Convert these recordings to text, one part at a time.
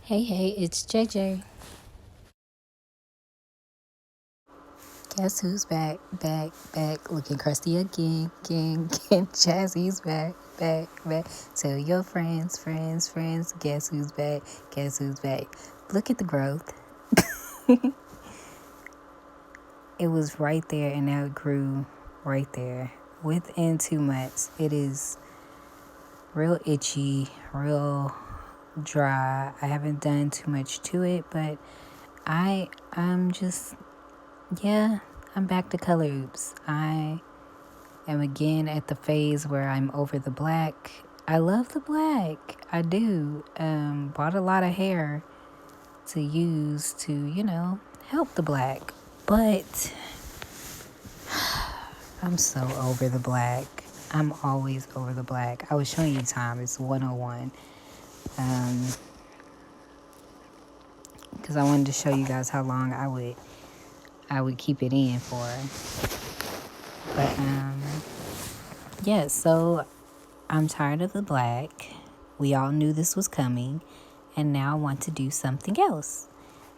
Hey, it's JJ. Guess who's back, looking crusty again, again. Jazzy's back. Tell your friends. Guess who's back. Look at the growth. It was right there, and now it grew right there. Within 2 months, it is real itchy, real dry. I haven't done too much to it, but I'm just, yeah, I'm back to color oops. I am again at the phase where I'm over the black. I love the black. I do. Bought a lot of hair to use to, help the black. But I'm so over the black. I'm always over the black. I was showing you time. It's 101. Because I wanted to show you guys how long I would keep it in for. But yeah, so I'm tired of the black. We all knew this was coming, and now I want to do something else.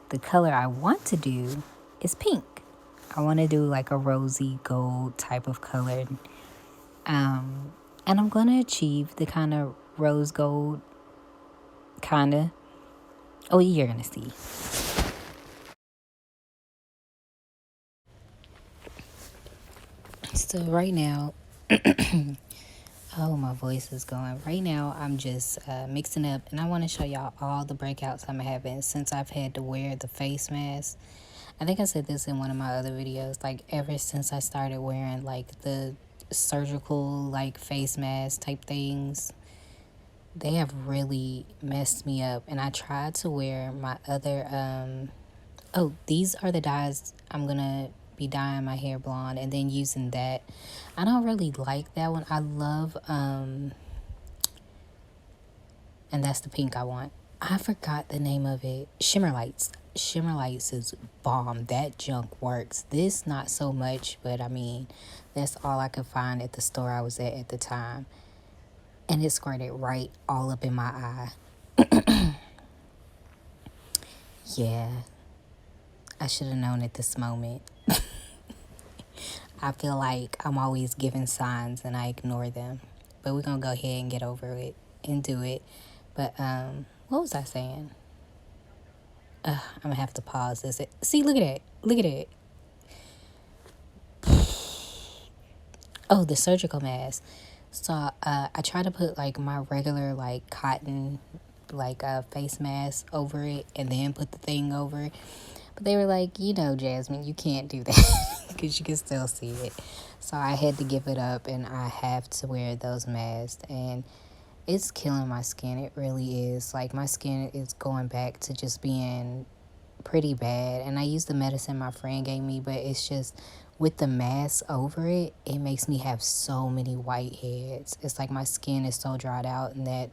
The color I want to do is pink. I want to do like a rosy gold type of color. And I'm going to achieve the kind of rose gold kind of. Oh, you're going to see. So right now, oh, my voice is going. Right now, I'm just mixing up, and I want to show y'all all the breakouts I'm having since I've had to wear the face mask. I think I said this in one of my other videos, like ever since I started wearing like the surgical like face mask type things, they have really messed me up. And I tried to wear my other, oh, these are the dyes I'm gonna be dyeing my hair blonde and then using that. I don't really like that one. I love, and that's the pink I want. I forgot the name of it. Shimmer Lights. Shimmer Lights is bomb. That junk works. This not so much, but I mean, that's all I could find at the store I was at the time. And it squirted right all up in my eye. Yeah, I should have known at this moment. I feel like I'm always giving signs and I ignore them. But we're going to go ahead and get over it and do it. But what was I saying? I'm going to have to pause this. See, look at it. Look at it. Oh, the surgical mask. So I try to put like my regular like cotton like face mask over it and then put the thing over it. But they were like, Jasmine, you can't do that because you can still see it. So I had to give it up and I have to wear those masks. And it's killing my skin. It really is. Like my skin is going back to just being pretty bad. And I used the medicine my friend gave me, but it's just with the mask over it, it makes me have so many whiteheads. It's like my skin is so dried out and that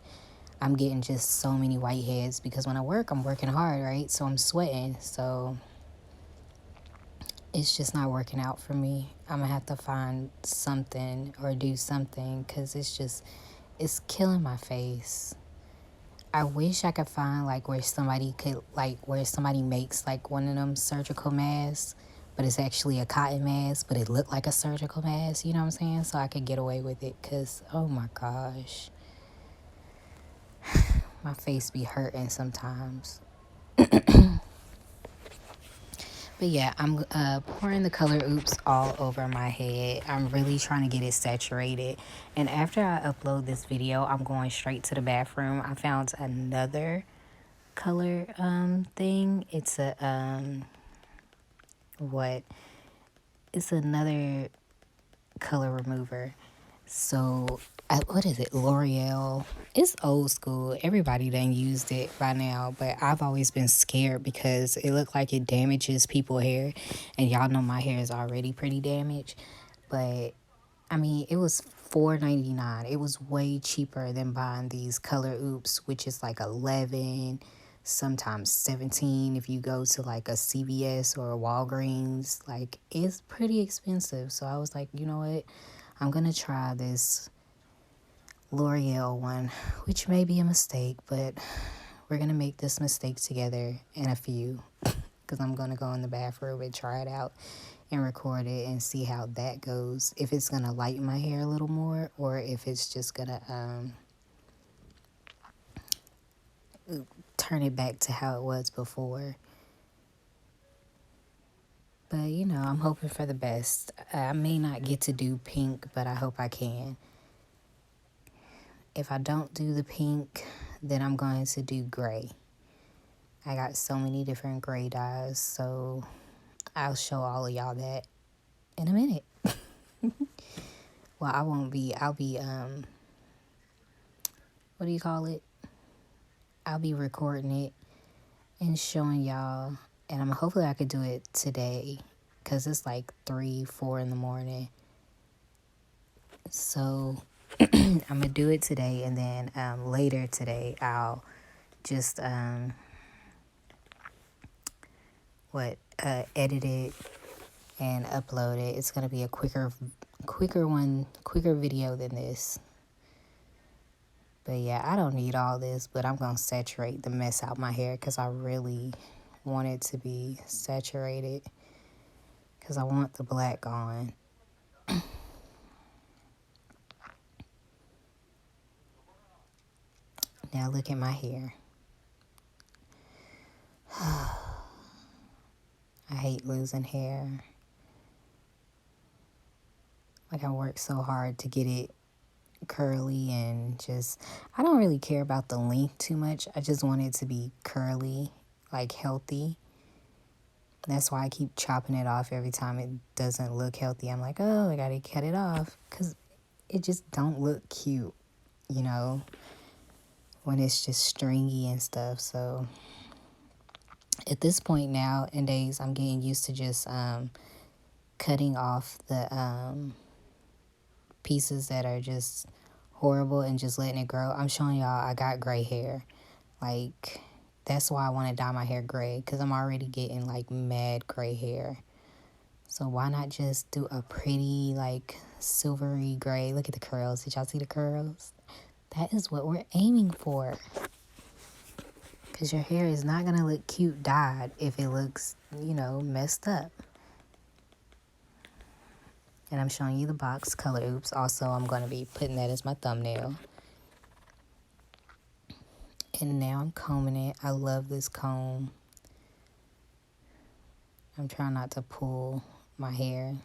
I'm getting just so many whiteheads because when I work, I'm working hard, right? So I'm sweating. So it's just not working out for me. I'm going to have to find something or do something because it's killing my face. I wish I could find like where somebody makes like one of them surgical masks, but it's actually a cotton mask, but it looked like a surgical mask, you know what I'm saying? So I could get away with it because, oh my gosh, my face be hurting sometimes. But yeah, I'm pouring the color oops all over my head. I'm really trying to get it saturated. And after I upload this video, I'm going straight to the bathroom. I found another color thing. It's a it's another color remover. So what is it? L'Oreal. It's old school. Everybody done used it by now, but I've always been scared because it looked like it damages people's hair, and y'all know my hair is already pretty damaged. But I mean, it was $4.99. It was way cheaper than buying these color oops, which is like 11, sometimes 17 if you go to like a CVS or a Walgreens. Like it's pretty expensive. So I was like, you know what? I'm gonna try this L'Oreal one, which may be a mistake, but we're going to make this mistake together in a few, because I'm going to go in the bathroom and try it out and record it and see how that goes. If it's going to lighten my hair a little more, or if it's just going to turn it back to how it was before. But, you know, I'm hoping for the best. I may not get to do pink, but I hope I can. If I don't do the pink, then I'm going to do gray. I got so many different gray dyes, so I'll show all of y'all that in a minute. Well, I won't be. I'll be, what do you call it? I'll be recording it and showing y'all. And hopefully I could do it today, because it's like 3, 4 in the morning. So I'm going to do it today, and then later today I'll just edit it and upload it. It's going to be a quicker video than this. But yeah, I don't need all this, but I'm going to saturate the mess out my hair, because I really want it to be saturated, because I want the black on. Now look at my hair. I hate losing hair. Like, I worked so hard to get it curly, and just, I don't really care about the length too much. I just want it to be curly, like healthy. That's why I keep chopping it off every time it doesn't look healthy. I'm like, oh, I gotta cut it off, because it just don't look cute, you know, when it's just stringy and stuff. So at this point nowadays, I'm getting used to just cutting off the pieces that are just horrible and just letting it grow. I'm showing y'all I got gray hair. Like, that's why I want to dye my hair gray, because I'm already getting like mad gray hair. So why not just do a pretty like silvery gray? Look at the curls. Did y'all see the curls? That is what we're aiming for. Because your hair is not going to look cute dyed if it looks, you know, messed up. And I'm showing you the box color. Oops. Also, I'm going to be putting that as my thumbnail. And now I'm combing it. I love this comb. I'm trying not to pull my hair,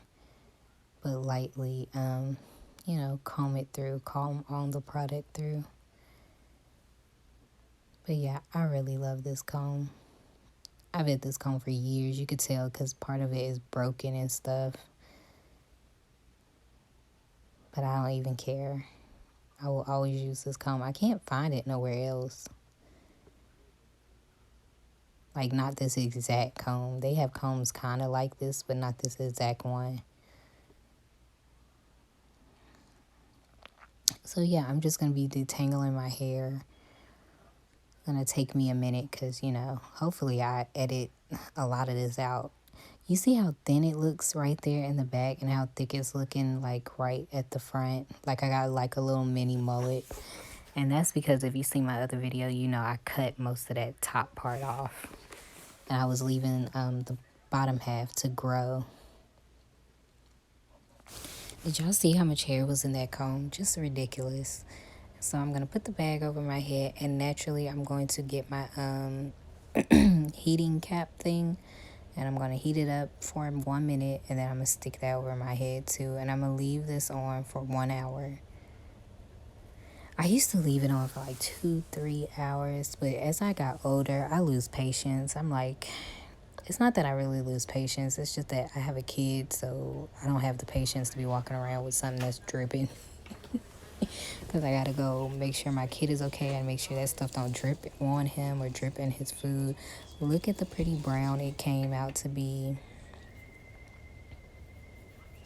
but lightly, you know, comb it through, comb on the product through. But yeah, I really love this comb. I've had this comb for years. You could tell, because part of it is broken and stuff. But I don't even care. I will always use this comb. I can't find it nowhere else. Like, not this exact comb. They have combs kind of like this, but not this exact one. So yeah, I'm just going to be detangling my hair. It's going to take me a minute, because, you know, hopefully I edit a lot of this out. You see how thin it looks right there in the back, and how thick it's looking like right at the front? Like, I got like a little mini mullet. And that's because if you see my other video, you know I cut most of that top part off. And I was leaving the bottom half to grow. Did y'all see how much hair was in that comb? Just ridiculous. So I'm going to put the bag over my head, and naturally I'm going to get my heating cap thing, and I'm going to heat it up for 1 minute, and then I'm going to stick that over my head too, and I'm going to leave this on for 1 hour. I used to leave it on for like 2-3 hours, but as I got older, I lose patience. I'm like, it's not that I really lose patience, it's just that I have a kid, so I don't have the patience to be walking around with something that's dripping. Because I gotta go make sure my kid is okay, and make sure that stuff don't drip on him or drip in his food. Look at the pretty brown it came out to be.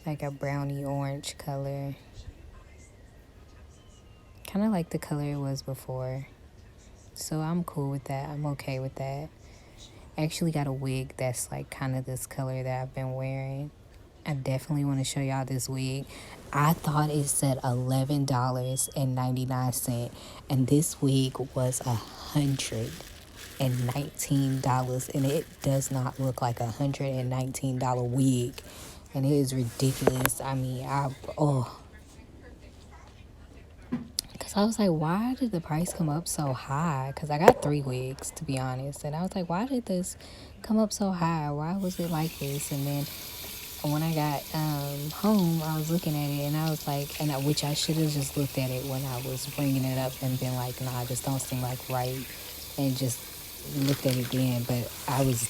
Like a brownie orange color. Kind of like the color it was before. So I'm cool with that. I'm okay with that. I actually got a wig that's like kind of this color that I've been wearing. I definitely want to show y'all this wig. I thought it said $11.99, and this wig was $119, and it does not look like $119 wig, and it is ridiculous. I mean, because I was like, why did the price come up so high? Because I got 3 wigs, to be honest, and I was like, why did this come up so high? Why was it like this? And then when I got home, I was looking at it, and I was like, which I should have just looked at it when I was bringing it up and been like, nah, this don't seem like right, and just looked at it then. But I was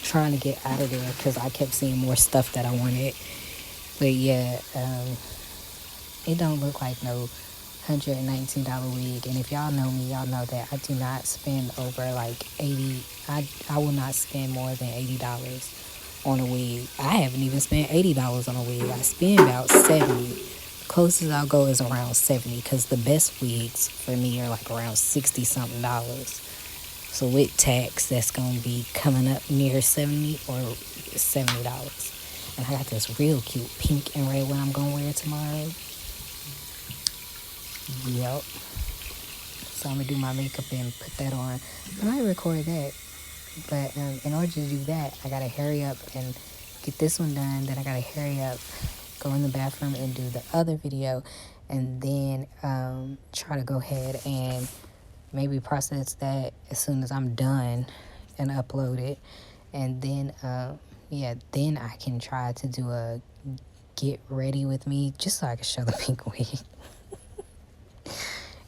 trying to get out of there because I kept seeing more stuff that I wanted. But yeah, it don't look like no $119 wig. And if y'all know me, y'all know that I do not spend over like 80. I will not spend more than $80 on a wig. I haven't even spent $80 on a wig. I spend about 70. Closest I'll go is around 70, because the best wigs for me are like around 60 something dollars. So with tax, that's gonna be coming up near 70 or $70. And I got this real cute pink and red one I'm gonna wear tomorrow. Yep. So I'm gonna do my makeup and put that on. I might record that, but in order to do that, I gotta hurry up and get this one done. Then I gotta hurry up, go in the bathroom and do the other video, and then try to go ahead and maybe process that as soon as I'm done and upload it. And then then I can try to do a get ready with me, just so I can show the pink wig,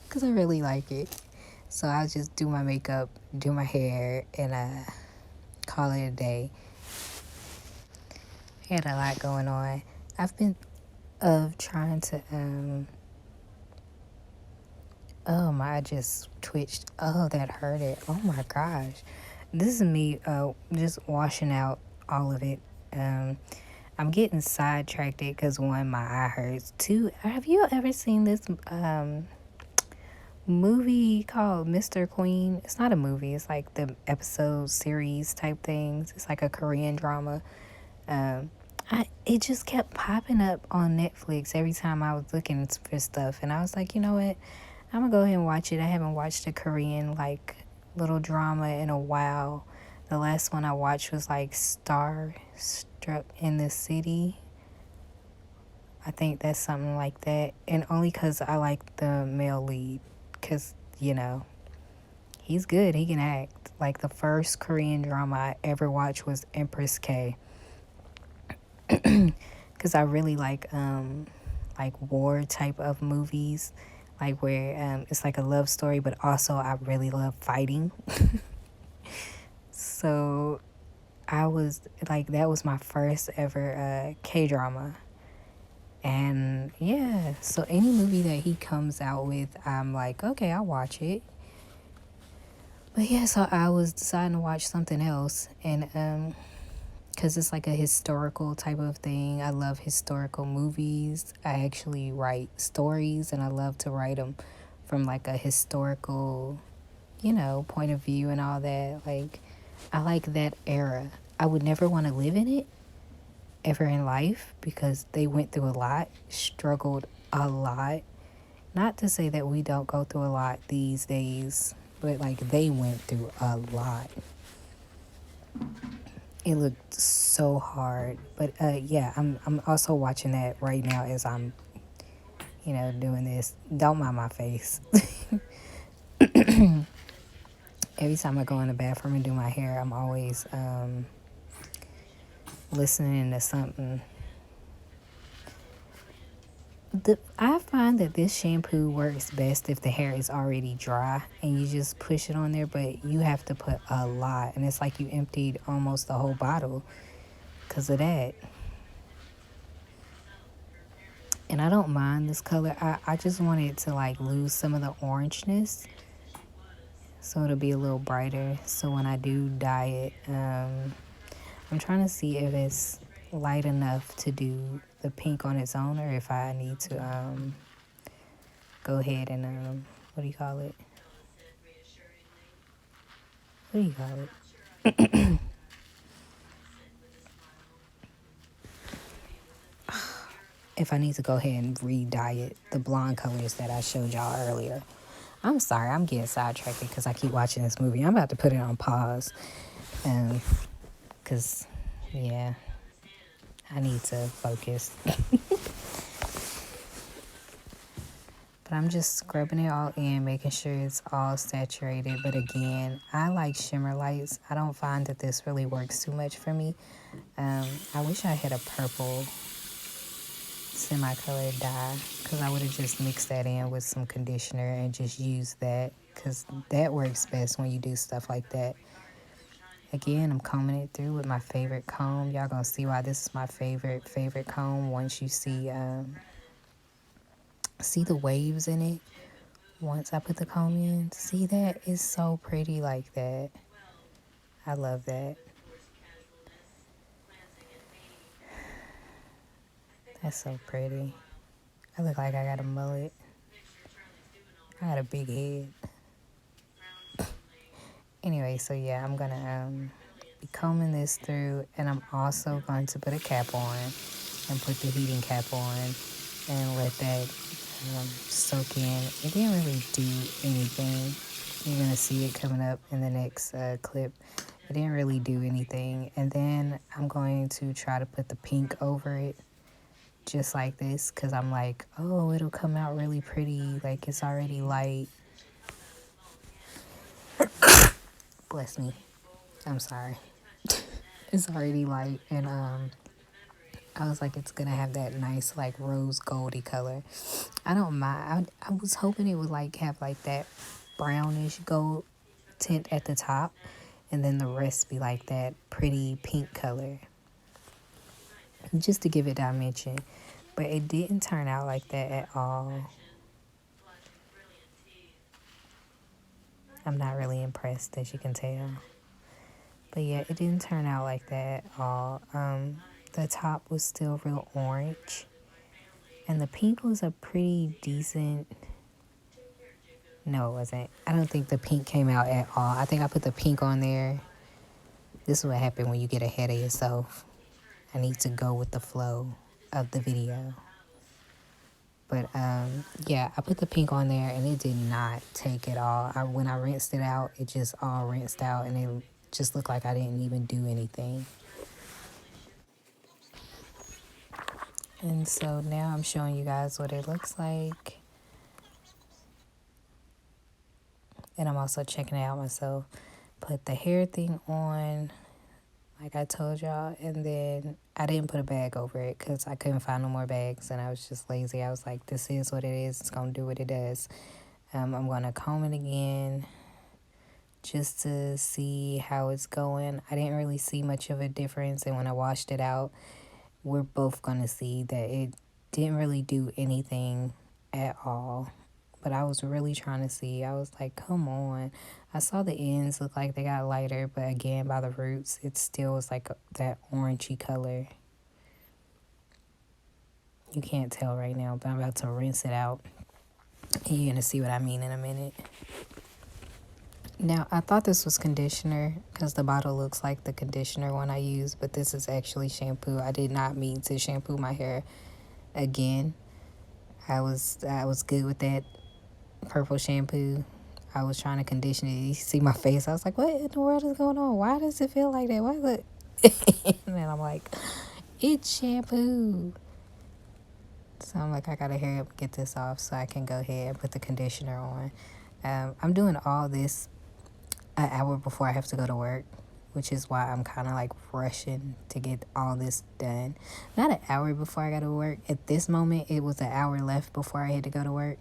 because I really like it. So I'll just do my makeup, do my hair, and call it a day. I had a lot going on. I've been trying to I just twitched. Oh, that hurt it. Oh my gosh. This is me just washing out all of it. I'm getting sidetracked because one, my eye hurts. Two, have you ever seen this movie called Mr. Queen? It's not a movie. It's like the episode series type things. It's like a Korean drama. It just kept popping up on Netflix every time I was looking for stuff, and I was like, you know what? I'm gonna go ahead and watch it. I haven't watched a Korean like little drama in a while. The last one I watched was like Starstruck in the City. I think that's something like that, and only because I like the male lead, because he's good. He can act. Like the first Korean drama I ever watched was Empress K. Because I really like war type of movies, like where it's like a love story, but also I really love fighting. So I was like, that was my first ever K-drama. And yeah, so any movie that he comes out with, I'm like, okay, I'll watch it. But yeah, so I was deciding to watch something else, and because it's like a historical type of thing. I love historical movies. I actually write stories, and I love to write them from like a historical, point of view and all that. Like, I like that era. I would never want to live in it ever in life, because they went through a lot, struggled a lot. Not to say that we don't go through a lot these days, but like they went through a lot. It looked so hard. But yeah, I'm also watching that right now as I'm doing this. Don't mind my face. Every time I go in the bathroom and do my hair, I'm always listening to something. I find that this shampoo works best if the hair is already dry and you just push it on there, but you have to put a lot, and it's like you emptied almost the whole bottle because of that. And I don't mind this color. I just want it to like lose some of the orangeness, so it'll be a little brighter. So when I do dye it, I'm trying to see if it's light enough to do the pink on its own, or if I need to go ahead and what do you call it? What do you call it? if I need to go ahead and re-dye it, the blonde colors that I showed y'all earlier. I'm sorry, I'm getting sidetracked because I keep watching this movie. I'm about to put it on pause. Because, yeah, I need to focus. But I'm just scrubbing it all in, making sure it's all saturated. But again, I like shimmer lights. I don't find that this really works too much for me. I wish I had a purple semi-colored dye, because I would have just mixed that in with some conditioner and just used that, because that works best when you do stuff like that. Again, I'm combing it through with my favorite comb. Y'all gonna see why this is my favorite comb once you see the waves in it. Once I put the comb in, see that? It's so pretty like that. I love that. That's so pretty. I look like I got a mullet. I got a big head. Anyway, so yeah, I'm gonna be combing this through, and I'm also going to put a cap on and put the heating cap on and let that soak in. It didn't really do anything. You're gonna see it coming up in the next clip. It didn't really do anything. And then I'm going to try to put the pink over it, just like this, because I'm like, oh, it'll come out really pretty, like it's already light. Bless me. I'm sorry. It's already light, and I was like, it's gonna have that nice like rose goldy color. I don't mind. I was hoping it would like have like that brownish gold tint at the top, and then the rest be like that pretty pink color, just to give it dimension. But it didn't turn out like that at all. I'm not really impressed, as you can tell. But yeah, it didn't turn out like that at all. The top was still real orange, and the pink was a pretty decent. No, it wasn't. I don't think the pink came out at all. I think I put the pink on there. This is what happened when you get ahead of yourself. I need to go with the flow of the video. But yeah, I put the pink on there, and it did not take it all. When I rinsed it out, it just all rinsed out, and it just looked like I didn't even do anything. And so now I'm showing you guys what it looks like. And I'm also checking it out myself. Put the hair thing on, like I told y'all, and then I didn't put a bag over it because I couldn't find no more bags, and I was just lazy. I was like, this is what it is. It's going to do what it does. I'm going to comb it again just to see how it's going. I didn't really see much of a difference, and when I washed it out, we're both going to see that it didn't really do anything at all. But I was really trying to see. I was like, come on. I saw the ends look like they got lighter, but again, by the roots, it still was like that orangey color. You can't tell right now, but I'm about to rinse it out. And you're going to see what I mean in a minute. Now, I thought this was conditioner because the bottle looks like the conditioner one I use, but this is actually shampoo. I did not mean to shampoo my hair again. I was good with that purple shampoo. I was trying to condition it. You see my face. I was like, what in the world is going on? Why does it feel like that? Why is it? And then I'm like, it's shampoo. So I'm like, I gotta hurry up and get this off so I can go ahead and put the conditioner on. I'm doing all this an hour before I have to go to work, which is why I'm kind of like rushing to get all this done. Not an hour before I got to work. At this moment, it was an hour left before I had to go to work.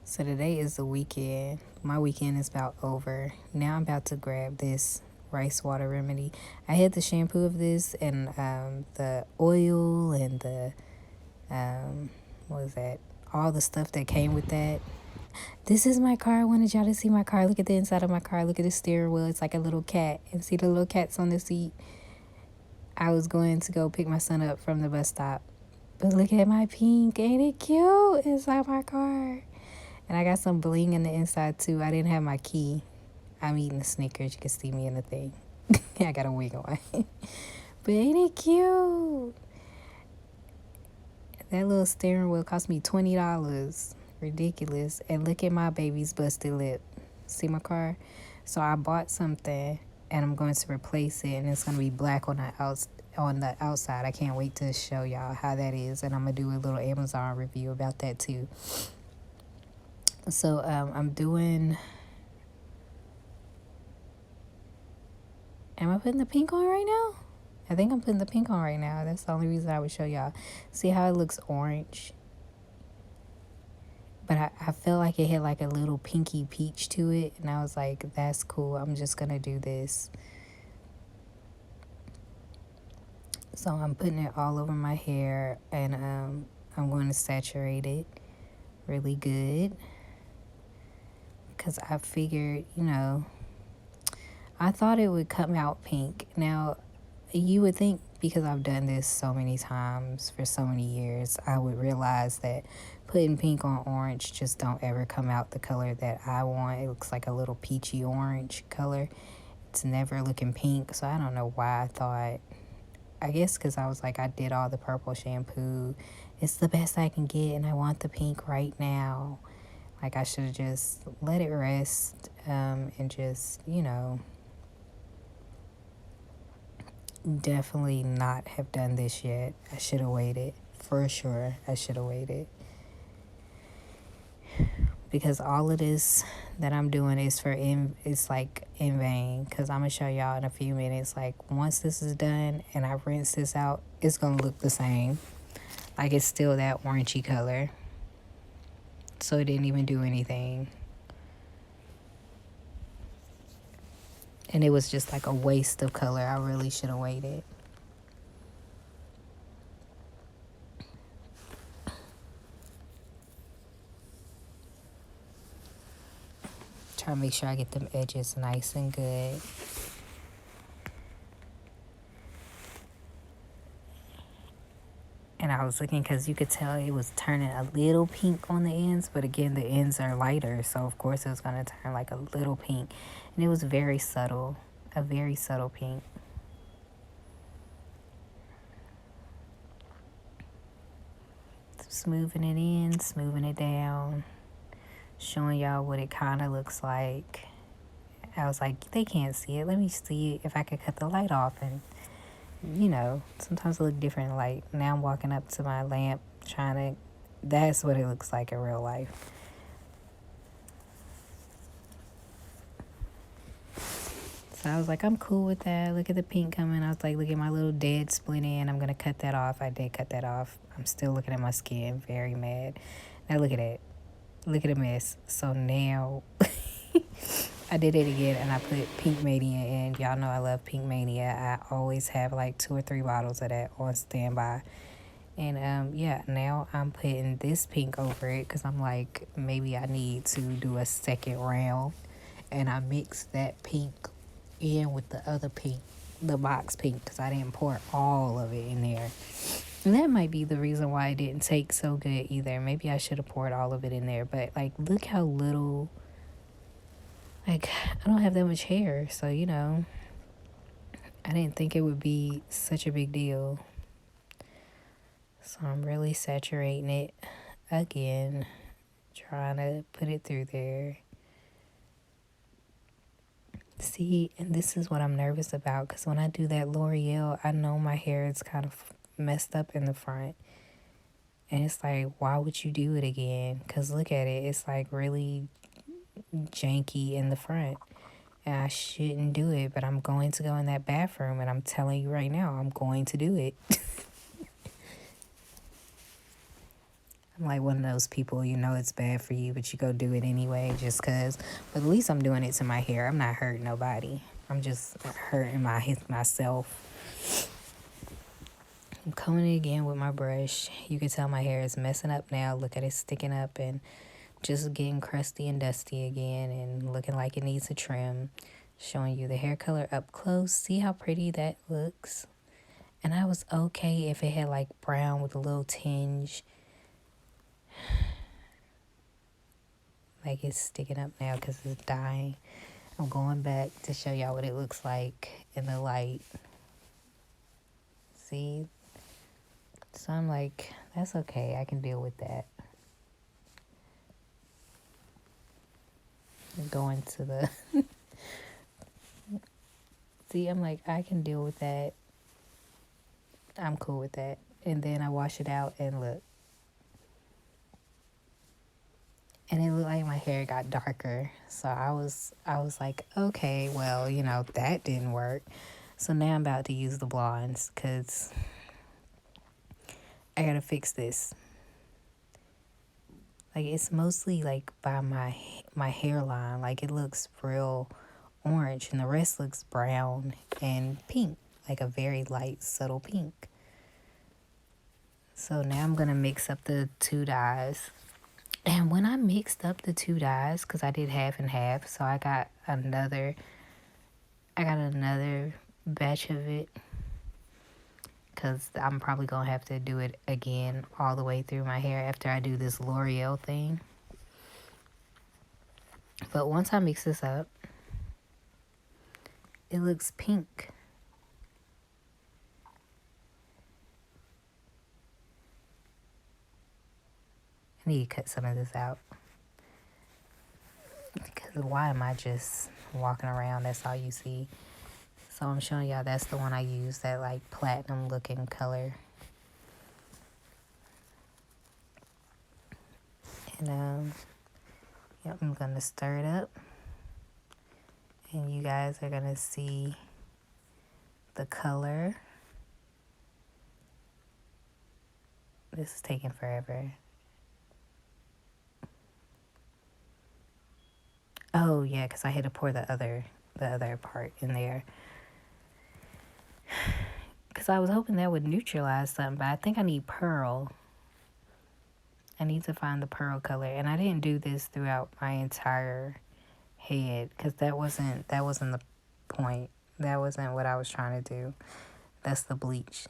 So today is the weekend. My weekend is about over. Now I'm about to grab this rice water remedy. I had the shampoo of this and the oil and the, what was that? All the stuff that came with that. This is my car. I wanted y'all to see my car. Look at the inside of my car. Look at the steering wheel. It's like a little cat. And see the little cats on the seat. I was going to go pick my son up from the bus stop. But look at my pink. Ain't it cute? Inside my car. And I got some bling in the inside too. I didn't have my key. I'm eating the Snickers. You can see me in the thing. I got a wig on. But ain't it cute? That little steering wheel cost me $20. Ridiculous. And look at my baby's busted lip. See my car? So I bought something and I'm going to replace it, and it's going to be black on the outside. I can't wait to show y'all how that is, and I'm going to do a little Amazon review about that too. So I'm doing... Am I putting the pink on right now? I think I'm putting the pink on right now. That's the only reason I would show y'all. See how it looks orange? But I feel like it had like a little pinky peach to it. And I was like, that's cool. I'm just going to do this. So I'm putting it all over my hair. And I'm going to saturate it really good. Because I figured, I thought it would come out pink. Now, you would think because I've done this so many times for so many years, I would realize that putting pink on orange just don't ever come out the color that I want. It looks like a little peachy orange color. It's never looking pink, so I don't know why I thought. I guess because I was like, I did all the purple shampoo. It's the best I can get, and I want the pink right now. Like, I should have just let it rest and just, definitely not have done this yet. I should have waited. For sure, I should have waited. Because all of this that I'm doing is it's like in vain. Because I'm going to show y'all in a few minutes. Like, once this is done and I rinse this out, it's going to look the same. Like, it's still that orangey color. So it didn't even do anything. And it was just like a waste of color. I really should have waited. Try to make sure I get them edges nice and good. And I was looking because you could tell it was turning a little pink on the ends. But again, the ends are lighter. So, of course, it was going to turn like a little pink. And it was very subtle. A very subtle pink. Smoothing it in, smoothing it down. Showing y'all what it kind of looks like. I was like, they can't see it. Let me see if I could cut the light off. And, sometimes it look different in light. Now I'm walking up to my lamp that's what it looks like in real life. So I was like, I'm cool with that. Look at the pink coming. I was like, look at my little dead split end. I'm going to cut that off. I did cut that off. I'm still looking at my skin. Very mad. Now look at it. Look at the mess. So now I did it again and I put Pink Mania in. Y'all know I love Pink Mania. I always have like 2 or 3 bottles of that on standby. And now I'm putting this pink over it because I'm like, maybe I need to do a second round. And I mixed that pink in with the other pink, the box pink, because I didn't pour all of it in there. And that might be the reason why it didn't take so good either. Maybe I should have poured all of it in there. But, like, look how little, like, I don't have that much hair. So, I didn't think it would be such a big deal. So I'm really saturating it again, trying to put it through there. See, and this is what I'm nervous about, because when I do that L'Oreal, I know my hair is kind of messed up in the front. And it's like, why would you do it again? Because look at it. It's like really janky in the front. And I shouldn't do it, but I'm going to go in that bathroom, and I'm telling you right now, I'm going to do it. I'm like one of those people, it's bad for you, but you go do it anyway just because. But at least I'm doing it to my hair. I'm not hurting nobody. I'm just hurting myself. I'm combing it again with my brush. You can tell my hair is messing up now. Look at it sticking up and just getting crusty and dusty again and looking like it needs a trim. Showing you the hair color up close. See how pretty that looks? And I was okay if it had like brown with a little tinge. Like it's sticking up now because it's dying. I'm going back to show y'all what it looks like in the light. See? So I'm like, that's okay. I can deal with that. Going to the... See, I'm like, I can deal with that. I'm cool with that. And then I wash it out and look. And it looked like my hair got darker. So I was like, okay, well, that didn't work. So now I'm about to use the blondes because I gotta fix this. Like, it's mostly like by my hairline. Like, it looks real orange and the rest looks brown and pink, like a very light, subtle pink. So now I'm gonna mix up the two dyes. And when I mixed up the two dyes, because I did half and half, so I got another batch of it, because I'm probably gonna have to do it again all the way through my hair after I do this L'Oreal thing. But once I mix this up, it looks pink. I need to cut some of this out. Because why am I just walking around? That's all you see. So I'm showing y'all that's the one I use, that like platinum looking color. And yep, I'm gonna stir it up. And you guys are gonna see the color. This is taking forever. Oh yeah, because I had to pour the other part in there. Because I was hoping that would neutralize something, but I think I need pearl. I need to find the pearl color. And I didn't do this throughout my entire head, because that wasn't the point. That wasn't what I was trying to do. That's the bleach.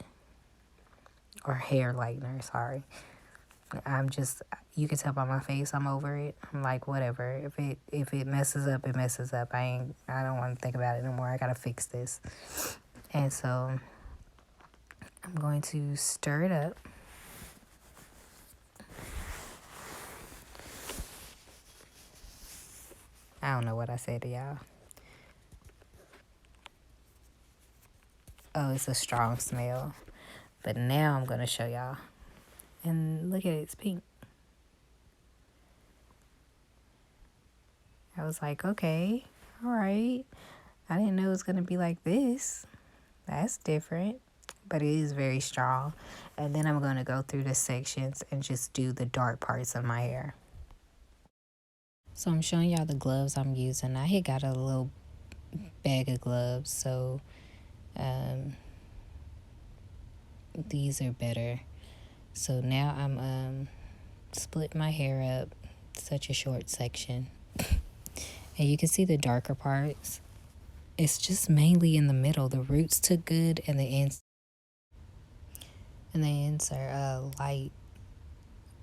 Or hair lightener, sorry. I'm just, you can tell by my face, I'm over it. I'm like, whatever. If it messes up, it messes up. I don't want to think about it no more. I gotta fix this. And so I'm going to stir it up. I don't know what I said to y'all. Oh, it's a strong smell. But now I'm gonna show y'all. And look at it, it's pink. I was like, okay, all right. I didn't know it was gonna be like this. That's different. But it is very strong. And then I'm gonna go through the sections and just do the dark parts of my hair. So I'm showing y'all the gloves I'm using. I had got a little bag of gloves, so these are better. So now I'm split my hair up, such a short section. And you can see the darker parts. It's just mainly in the middle. The roots took good and the ends are light.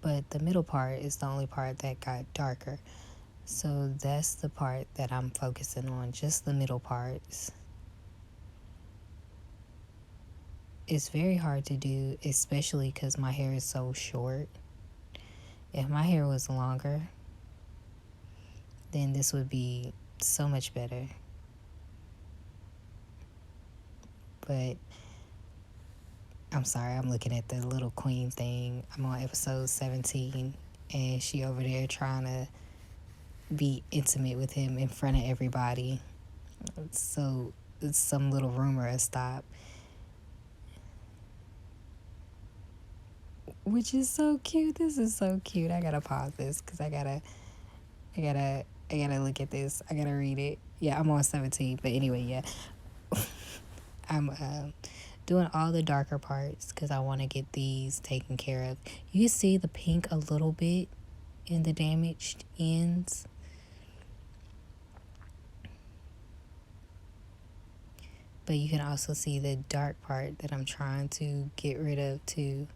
But the middle part is the only part that got darker. So that's the part that I'm focusing on, just the middle parts. It's very hard to do, especially because my hair is so short. If my hair was longer, then this would be so much better. But I'm sorry, I'm looking at the little queen thing. I'm on episode 17, and she over there trying to be intimate with him in front of everybody. So it's some little rumor has stopped. Which is so cute. This is so cute. I gotta pause this because I gotta look at this. I gotta read it. Yeah, I'm on 17. But anyway, yeah. I'm doing all the darker parts because I want to get these taken care of. You can see the pink a little bit in the damaged ends. But you can also see the dark part that I'm trying to get rid of too.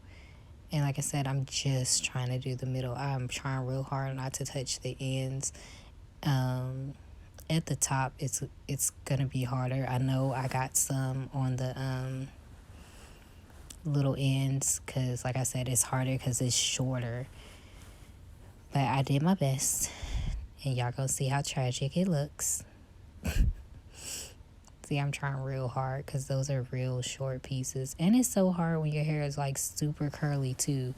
And like I said, I'm just trying to do the middle. I'm trying real hard not to touch the ends. At the top, it's gonna be harder. I know I got some on the little ends because, like I said, it's harder because it's shorter. But I did my best, and y'all gonna see how tragic it looks. See, I'm trying real hard because those are real short pieces. And it's so hard when your hair is like super curly too,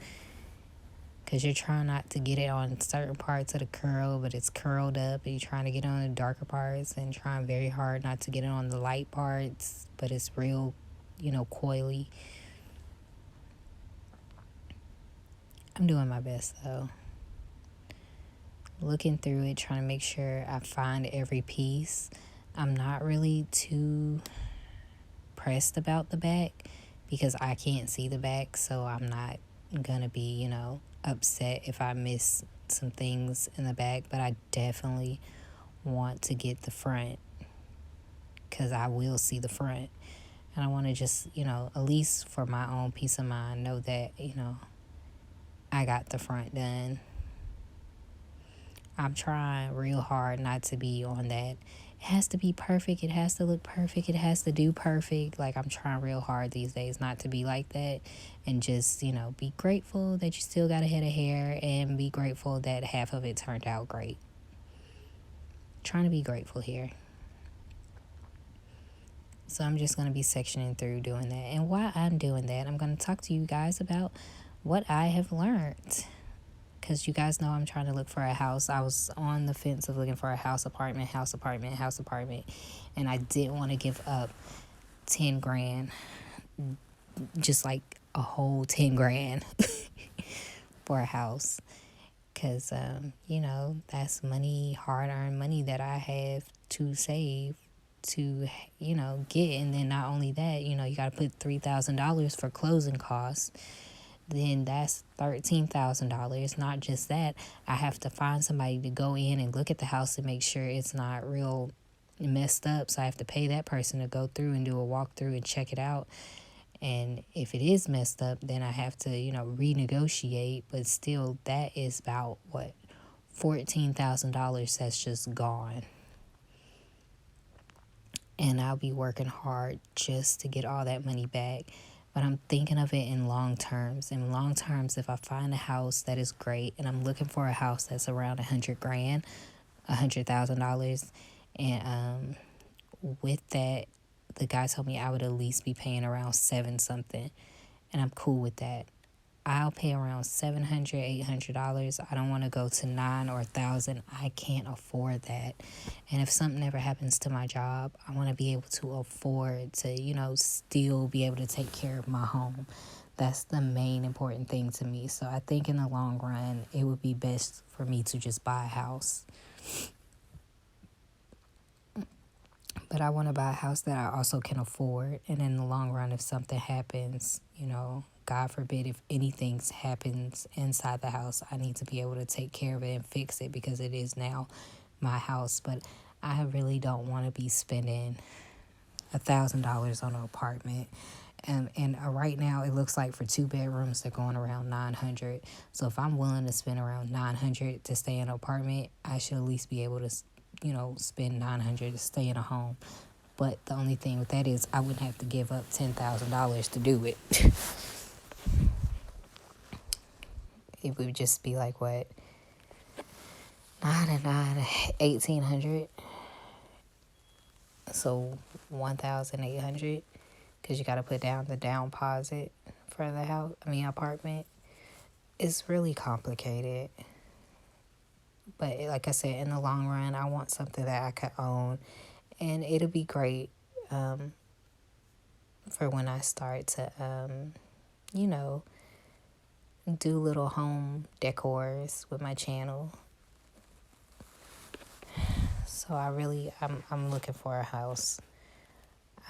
because you're trying not to get it on certain parts of the curl, but it's curled up, and you're trying to get it on the darker parts and trying very hard not to get it on the light parts, but it's real, coily. I'm doing my best though. Looking through it, trying to make sure I find every piece. I'm not really too pressed about the back because I can't see the back, so I'm not gonna be, upset if I miss some things in the back, but I definitely want to get the front because I will see the front. And I want to just, at least for my own peace of mind, know that, I got the front done. I'm trying real hard not to be on that. It has to be perfect. It has to look perfect. It has to do perfect. Like, I'm trying real hard these days not to be like that. And just, be grateful that you still got a head of hair and be grateful that half of it turned out great. Trying to be grateful here. So I'm just going to be sectioning through doing that. And while I'm doing that, I'm going to talk to you guys about what I have learned. Because you guys know I'm trying to look for a house. I was on the fence of looking for a house, apartment. And I didn't want to give up 10 grand. Just like a whole 10 grand for a house. Because, that's money, hard-earned money that I have to save to, get. And then not only that, you got to put $3,000 for closing costs. Then that's $13,000. Not just that, I have to find somebody to go in and look at the house and make sure it's not real messed up. So I have to pay that person to go through and do a walkthrough and check it out. And if it is messed up, then I have to, renegotiate. But still, that is about, $14,000 that's just gone. And I'll be working hard just to get all that money back. But I'm thinking of it in long terms. In long terms, if I find a house that is great, and I'm looking for a house that's around $100,000, and with that, the guy told me I would at least be paying around $7 something, and I'm cool with that. I'll pay around $700, $800. I don't want to go to $9,000 or $1,000. I can't afford that. And if something ever happens to my job, I want to be able to afford to, still be able to take care of my home. That's the main important thing to me. So I think in the long run, it would be best for me to just buy a house. But I want to buy a house that I also can afford. And in the long run, if something happens, God forbid, if anything happens inside the house, I need to be able to take care of it and fix it because it is now my house. But I really don't want to be spending $1,000 on an apartment. And right now, it looks like for 2 bedrooms, they're going around $900. So if I'm willing to spend around $900 to stay in an apartment, I should at least be able to, spend $900 to stay in a home. But the only thing with that is I wouldn't have to give up $10,000 to do it. It would just be like, what? 9 and 9, 1,800. So 1,800. Because you got to put down the down deposit for the apartment. It's really complicated. But like I said, in the long run, I want something that I could own. And it'll be great for when I start to, do little home decors with my channel. So I'm looking for a house.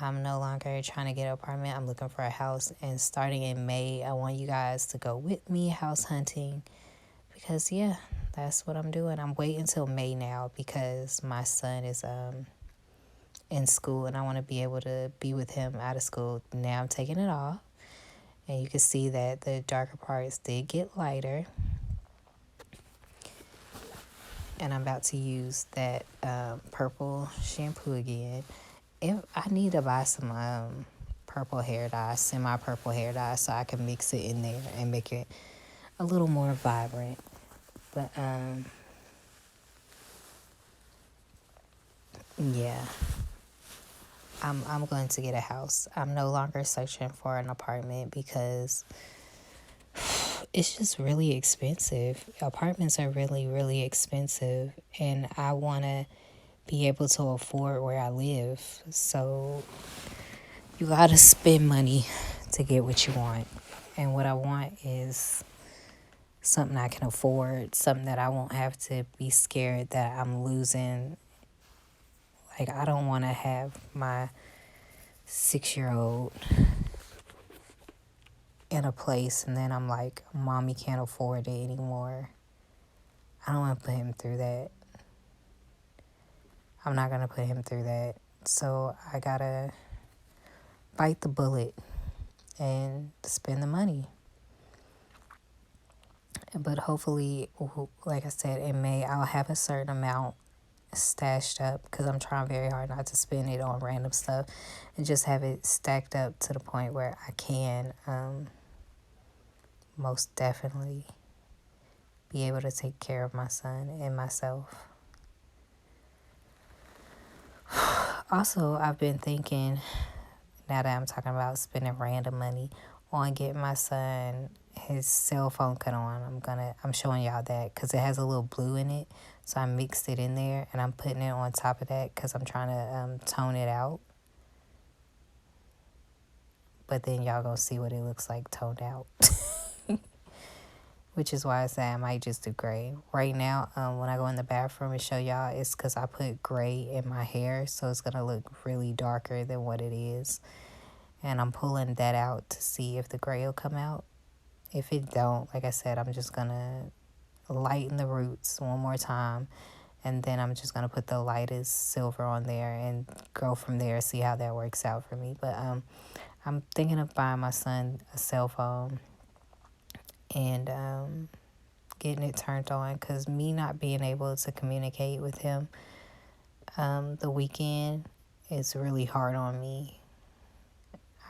I'm no longer trying to get an apartment. I'm looking for a house. And starting in May, I want you guys to go with me house hunting. Because, that's what I'm doing. I'm waiting until May now because my son is in school. And I want to be able to be with him out of school. Now I'm taking it off. And you can see that the darker parts did get lighter. And I'm about to use that purple shampoo again. I need to buy some purple hair dye, semi-purple hair dye, so I can mix it in there and make it a little more vibrant. But yeah, I'm going to get a house. I'm no longer searching for an apartment because it's just really expensive. Apartments are really, really expensive, and I want to be able to afford where I live. So you gotta spend money to get what you want. And what I want is something I can afford, something that I won't have to be scared that I'm losing. Like, I don't want to have my 6-year-old in a place and then I'm like, Mommy can't afford it anymore. I don't want to put him through that. I'm not going to put him through that. So I got to bite the bullet and spend the money. But hopefully, like I said, in May, I'll have a certain amount stashed up because I'm trying very hard not to spend it on random stuff and just have it stacked up to the point where I can most definitely be able to take care of my son and myself. Also, I've been thinking, now that I'm talking about spending random money, on getting my son his cell phone cut on. I'm showing y'all that because it has a little blue in it. So I mixed it in there and I'm putting it on top of that because I'm trying to tone it out. But then y'all gonna see what it looks like toned out. Which is why I say I might just do gray. Right now, when I go in the bathroom and show y'all, it's because I put gray in my hair. So it's gonna look really darker than what it is. And I'm pulling that out to see if the gray will come out. If it don't, like I said, I'm just gonna lighten the roots one more time. And then I'm just gonna put the lightest silver on there and go from there, see how that works out for me. But I'm thinking of buying my son a cell phone and getting it turned on, because me not being able to communicate with him the weekend is really hard on me.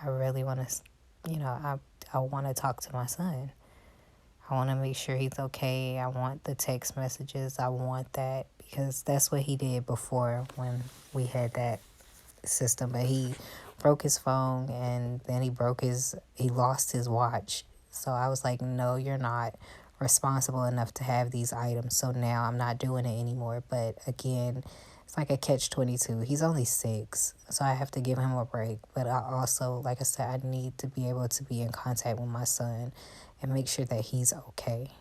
I really want to, I want to talk to my son. I want to make sure he's okay. I want the text messages. I want that because that's what he did before when we had that system. But he broke his phone and then he lost his watch. So I was like, no, you're not responsible enough to have these items. So now I'm not doing it anymore. But again, it's like a catch-22. He's only 6, so I have to give him a break. But I also, like I said, I need to be able to be in contact with my son and make sure that he's okay.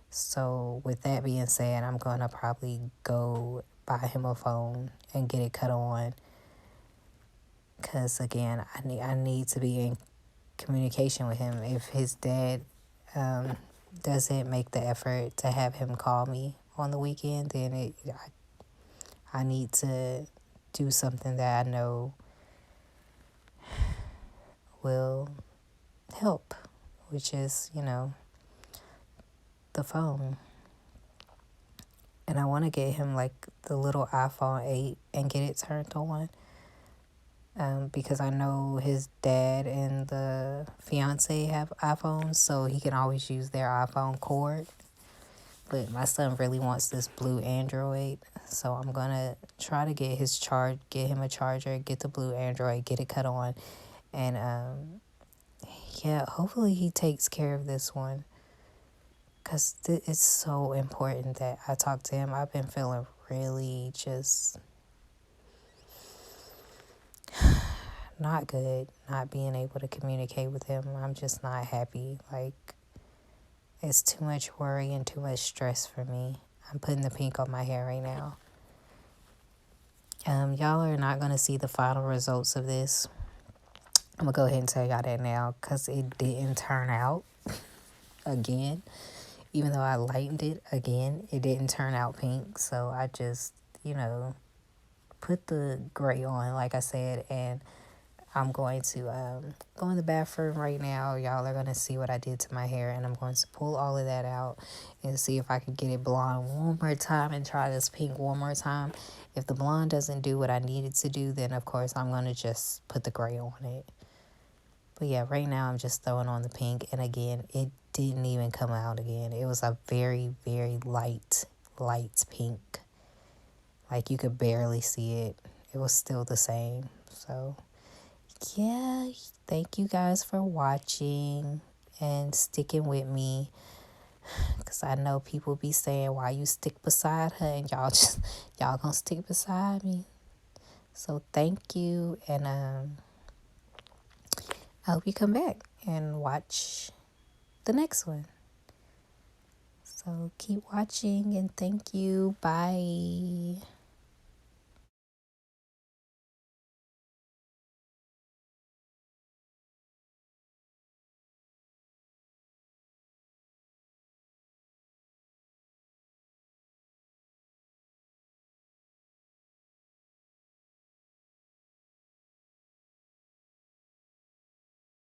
So with that being said, I'm going to probably go buy him a phone and get it cut on. Because, again, I need to be in communication with him. If his dad doesn't make the effort to have him call me on the weekend, then I need to do something that I know will help, which is, the phone. And I want to get him like the little iPhone 8 and get it turned on. Because I know his dad and the fiance have iPhones, so he can always use their iPhone cord. But my son really wants this blue Android, so I'm gonna try to get him a charger, get the blue Android, get it cut on, and hopefully he takes care of this one, because it's so important that I talk to him. I've been feeling really just not good, not being able to communicate with him. I'm just not happy. Like, it's too much worry and too much stress for me. I'm putting the pink on my hair right now. Y'all are not going to see the final results of this. I'm going to go ahead and tell y'all that now, because it didn't turn out again. Even though I lightened it again, it didn't turn out pink. So I just, put the gray on, like I said, and I'm going to go in the bathroom right now. Y'all are going to see what I did to my hair, and I'm going to pull all of that out and see if I can get it blonde one more time and try this pink one more time. If the blonde doesn't do what I need it to do, then, of course, I'm going to just put the gray on it. But yeah, right now I'm just throwing on the pink. And again, it didn't even come out again. It was a very, very light pink. Like you could barely see it. It was still the same. So yeah, thank you guys for watching and sticking with me. Because I know people be saying, why you stick beside her? And y'all gonna stick beside me. So thank you. And I hope you come back and watch the next one. So keep watching and thank you. Bye.